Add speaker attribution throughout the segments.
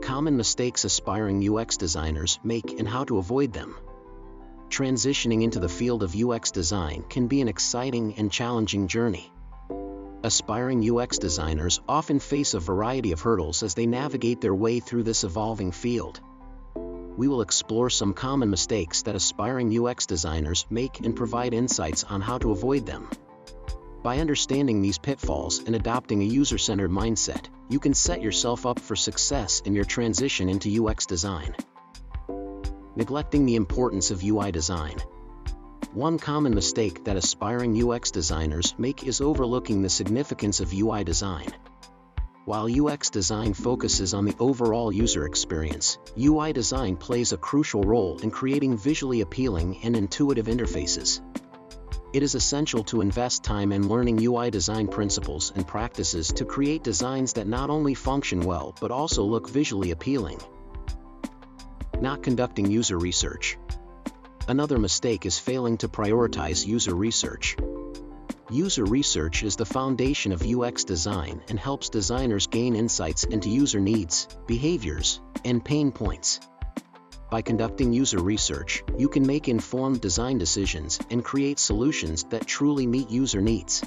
Speaker 1: common mistakes aspiring UX designers make and how to avoid them. Transitioning into the field of UX design can be an exciting and challenging journey. Aspiring UX designers often face a variety of hurdles as they navigate their way through this evolving field. We will explore some common mistakes that aspiring UX designers make and provide insights on how to avoid them. By understanding these pitfalls and adopting a user-centered mindset, you can set yourself up for success in your transition into UX design. Neglecting the importance of UI design. One common mistake that aspiring UX designers make is overlooking the significance of UI design. While UX design focuses on the overall user experience, UI design plays a crucial role in creating visually appealing and intuitive interfaces. It is essential to invest time in learning UI design principles and practices to create designs that not only function well but also look visually appealing. Not conducting user research. Another mistake is failing to prioritize user research. User research is the foundation of UX design and helps designers gain insights into user needs, behaviors, and pain points. By conducting user research, you can make informed design decisions and create solutions that truly meet user needs.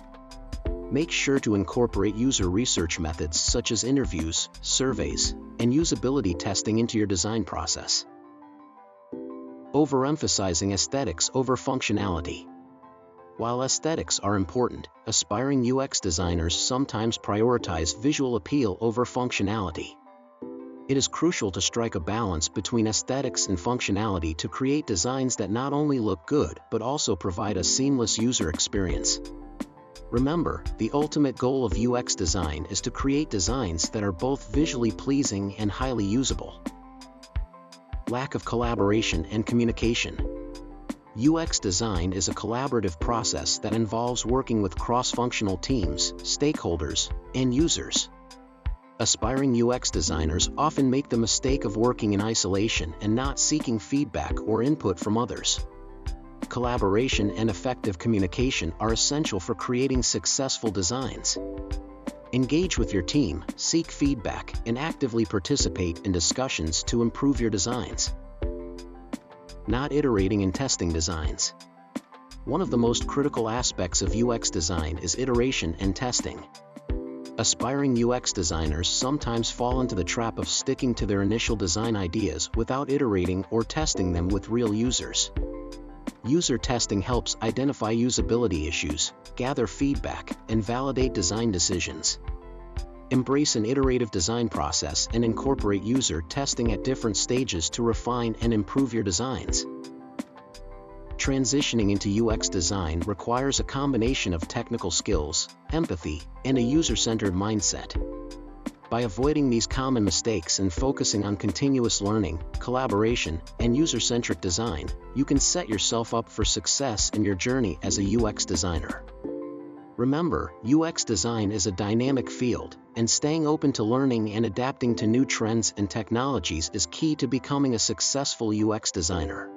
Speaker 1: Make sure to incorporate user research methods such as interviews, surveys, and usability testing into your design process. Overemphasizing aesthetics over functionality. While aesthetics are important, aspiring UX designers sometimes prioritize visual appeal over functionality. It is crucial to strike a balance between aesthetics and functionality to create designs that not only look good but also provide a seamless user experience. Remember, the ultimate goal of UX design is to create designs that are both visually pleasing and highly usable. Lack of collaboration and communication. UX design is a collaborative process that involves working with cross-functional teams, stakeholders, and users. Aspiring UX designers often make the mistake of working in isolation and not seeking feedback or input from others. Collaboration and effective communication are essential for creating successful designs. Engage with your team, seek feedback, and actively participate in discussions to improve your designs. Not iterating and testing designs. One of the most critical aspects of UX design is iteration and testing. Aspiring UX designers sometimes fall into the trap of sticking to their initial design ideas without iterating or testing them with real users. User testing helps identify usability issues, gather feedback, and validate design decisions. Embrace an iterative design process and incorporate user testing at different stages to refine and improve your designs. Transitioning into UX design requires a combination of technical skills, empathy, and a user-centered mindset. By avoiding these common mistakes and focusing on continuous learning, collaboration, and user-centric design, you can set yourself up for success in your journey as a UX designer. Remember, UX design is a dynamic field, and staying open to learning and adapting to new trends and technologies is key to becoming a successful UX designer.